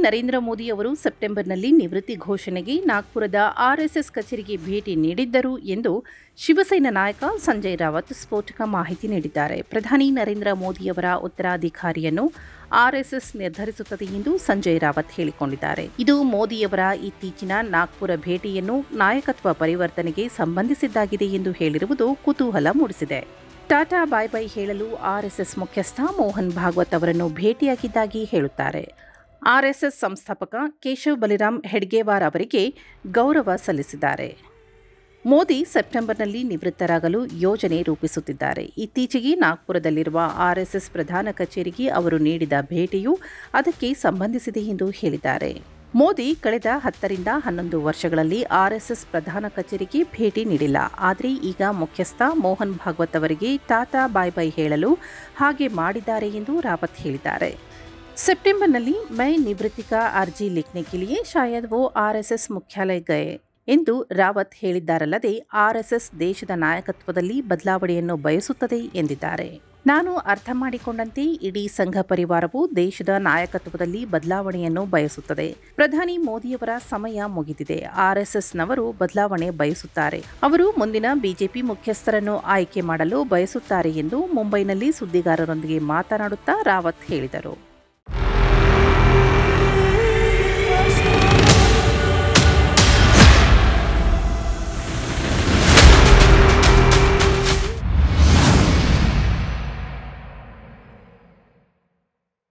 ನರೇಂದ್ರ ಮೋದಿ ಅವರು ಸೆಪ್ಟೆಂಬರ್ನಲ್ಲಿ ನಿವೃತ್ತಿ ಘೋಷಣೆಗೆ ನಾಗ್ಪುರದ ಆರ್ಎಸ್ಎಸ್ ಕಚೇರಿಗೆ ಭೇಟಿ ನೀಡಿದ್ದರು ಎಂದು ಶಿವಸೇನಾ ನಾಯಕ ಸಂಜಯ್ ರಾವತ್ ಸ್ಫೋಟಕ ಮಾಹಿತಿ ನೀಡಿದ್ದಾರೆ. ಪ್ರಧಾನಿ ನರೇಂದ್ರ ಮೋದಿಯವರ ಉತ್ತರಾಧಿಕಾರಿಯನ್ನು ಆರ್ಎಸ್ಎಸ್ ನಿರ್ಧರಿಸುತ್ತದೆ ಎಂದು ಸಂಜಯ್ ರಾವತ್ ಹೇಳಿಕೊಂಡಿದ್ದಾರೆ. ಇದು ಮೋದಿಯವರ ಇತ್ತೀಚಿನ ನಾಗ್ಪುರ ಭೇಟಿಯನ್ನು ನಾಯಕತ್ವ ಪರಿವರ್ತನೆಗೆ ಸಂಬಂಧಿಸಿದ್ದಾಗಿದೆ ಎಂದು ಹೇಳಿರುವುದು ಕುತೂಹಲ ಮೂಡಿಸಿದೆ. ಟಾಟಾ ಬಾಯ್ ಬಾಯ್ ಹೇಳಲು ಆರ್ಎಸ್ಎಸ್ ಮುಖ್ಯಸ್ಥ ಮೋಹನ್ ಭಾಗವತ್ ಅವರನ್ನು ಭೇಟಿಯಾಗಿದ್ದಾಗಿ ಹೇಳುತ್ತಾರೆ. ಆರ್ಎಸ್ಎಸ್ ಸಂಸ್ಥಾಪಕ ಕೇಶವ್ ಬಲಿರಾಮ್ ಹೆಡ್ಗೇವಾರ್ ಅವರಿಗೆ ಗೌರವ ಸಲ್ಲಿಸಿದ್ದಾರೆ. ಮೋದಿ ಸೆಪ್ಟೆಂಬರ್ನಲ್ಲಿ ನಿವೃತ್ತರಾಗಲು ಯೋಜನೆ ರೂಪಿಸುತ್ತಿದ್ದಾರೆ. ಇತ್ತೀಚೆಗೆ ನಾಗ್ಪುರದಲ್ಲಿರುವ ಆರ್ಎಸ್ಎಸ್ ಪ್ರಧಾನ ಕಚೇರಿಗೆ ಅವರು ನೀಡಿದ ಭೇಟಿಯು ಅದಕ್ಕೆ ಸಂಬಂಧಿಸಿದೆ ಎಂದು ಹೇಳಿದ್ದಾರೆ. ಮೋದಿ ಕಳೆದ 10 ರಿಂದ 11 ವರ್ಷಗಳಲ್ಲಿ ಆರ್ಎಸ್ಎಸ್ ಪ್ರಧಾನ ಕಚೇರಿಗೆ ಭೇಟಿ ನೀಡಿಲ್ಲ. ಆದರೆ ಈಗ ಮುಖ್ಯಸ್ಥ ಮೋಹನ್ ಭಾಗವತ್ ಅವರಿಗೆ ಟಾಟಾ ಬಾಯ್ ಬಾಯ್ ಹೇಳಲು ಹಾಗೆ ಮಾಡಿದ್ದಾರೆ ಎಂದು ರಾವತ್ ಹೇಳಿದ್ದಾರೆ. सितंबरನಲ್ಲಿ मैं निवृत्ति का अर्जी लिखने के लिए शायद वो आरएसएस मुख्यालय गए ಎಂದು ರಾವತ್ ಹೇಳಿದ್ದಾರಲ್ಲದೆ ಆರ್ಎಸ್ಎಸ್ ದೇಶದ ನಾಯಕತ್ವದಲ್ಲಿ ಬದಲಾವಣೆಯನ್ನು ಬಯಸುತ್ತದೆ ಎಂದಿದ್ದಾರೆ. ನಾನು ಅರ್ಥ ಮಾಡಿಕೊಂಡಂತೆ ಇಡೀ ಸಂಘ ಪರಿವಾರವು ದೇಶದ ನಾಯಕತ್ವದಲ್ಲಿ ಬದಲಾವಣೆಯನ್ನು ಬಯಸುತ್ತದೆ. ಪ್ರಧಾನಿ ಮೋದಿಯವರ ಸಮಯ ಮುಗಿದಿದೆ. ಆರ್ಎಸ್ಎಸ್ನವರು ಬದಲಾವಣೆ ಬಯಸುತ್ತಾರೆ. ಅವರು ಮುಂದಿನ ಬಿಜೆಪಿ ಮುಖ್ಯಸ್ಥರನ್ನು ಆಯ್ಕೆ ಮಾಡಲು ಬಯಸುತ್ತಾರೆ ಎಂದು ಮುಂಬೈನಲ್ಲಿ ಸುದ್ದಿಗಾರರೊಂದಿಗೆ ಮಾತನಾಡುತ್ತಾ ರಾವತ್ ಹೇಳಿದರು.